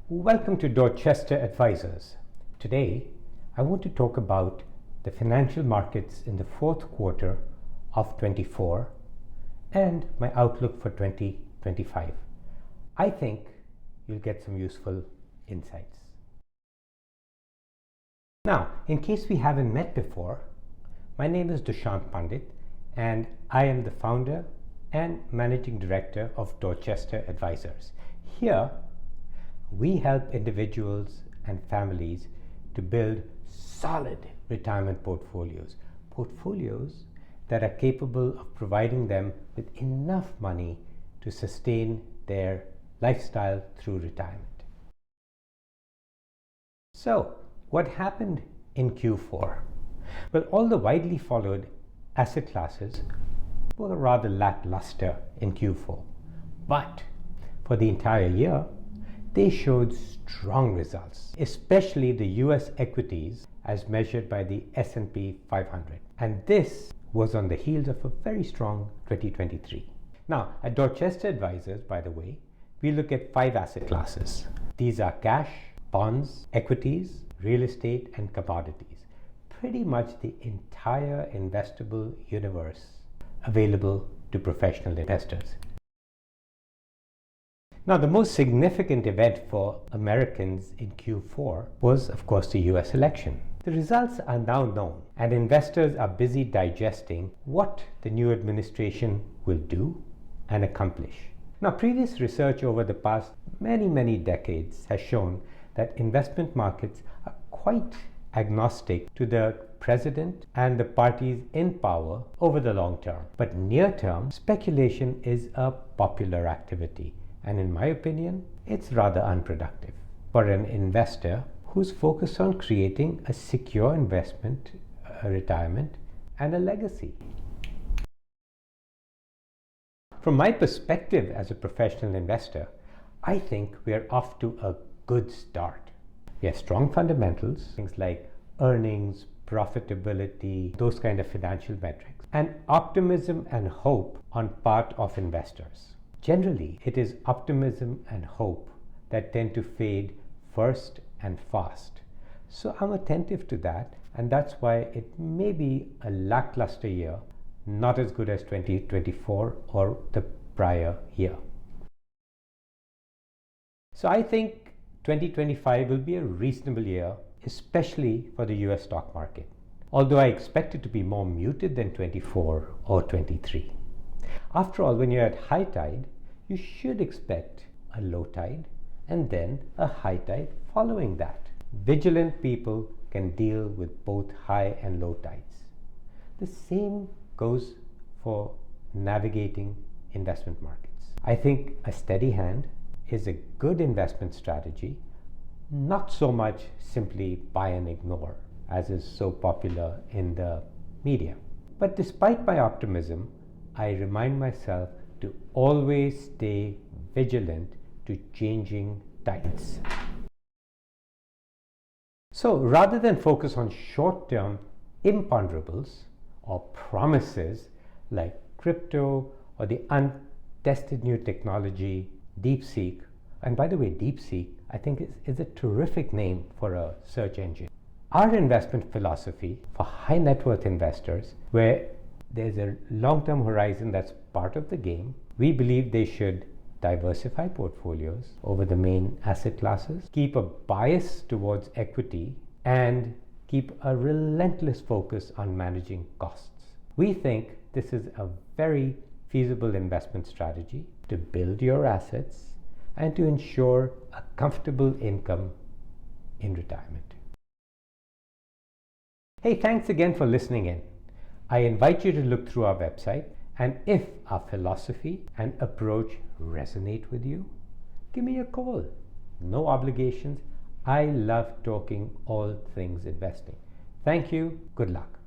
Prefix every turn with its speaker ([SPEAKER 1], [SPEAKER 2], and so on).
[SPEAKER 1] Welcome to Dorchester Advisors. Today, I want to talk about the financial markets in the fourth quarter of 24 and my outlook for 2025. I think you'll get some useful insights. Now, in case we haven't met before, my name is Dushyant Pandit and I am the founder and managing director of Dorchester Advisors. Here, we help individuals and families to build solid retirement portfolios that are capable of providing them with enough money to sustain their lifestyle through retirement. So, what happened in Q4? Well, all the widely followed asset classes were rather lackluster in Q4, but for the entire year, they showed strong results, especially the US equities as measured by the S&P 500. And this was on the heels of a very strong 2023. Now, at Dorchester Advisors, by the way, we look at 5 asset classes. These are cash, bonds, equities, real estate, and commodities. Pretty much the entire investable universe available to professional investors. Now, the most significant event for Americans in Q4 was, of course, the US election. The results are now known, and investors are busy digesting what the new administration will do and accomplish. Now, previous research over the past many decades has shown that investment markets are quite agnostic to the president and the parties in power over the long term. But near term, speculation is a popular activity. And in my opinion, it's rather unproductive for an investor who's focused on creating a secure investment, a retirement, and a legacy. From my perspective as a professional investor, I think we're off to a good start. We have strong fundamentals, things like earnings, profitability, those kind of financial metrics, and optimism and hope on part of investors. Generally, it is optimism and hope that tend to fade first and fast. So I'm attentive to that, and that's why it may be a lackluster year, not as good as 2024 or the prior year. So I think 2025 will be a reasonable year, especially for the US stock market, although I expect it to be more muted than 24 or 23. After all, when you're at high tide, you should expect a low tide and then a high tide following that. Vigilant people can deal with both high and low tides. The same goes for navigating investment markets. I think a steady hand is a good investment strategy, not so much simply buy and ignore, as is so popular in the media. But despite my optimism, I remind myself to always stay vigilant to changing tides. So rather than focus on short-term imponderables or promises like crypto or the untested new technology, DeepSeek, and by the way, DeepSeek, I think is a terrific name for a search engine. Our investment philosophy for high net worth investors, where there's a long-term horizon that's part of the game, we believe they should diversify portfolios over the main asset classes, keep a bias towards equity, and keep a relentless focus on managing costs. We think this is a very feasible investment strategy to build your assets and to ensure a comfortable income in retirement. Hey, thanks again for listening in. I invite you to look through our website, and if our philosophy and approach resonate with you, give me a call. No obligations. I love talking all things investing. Thank you. Good luck.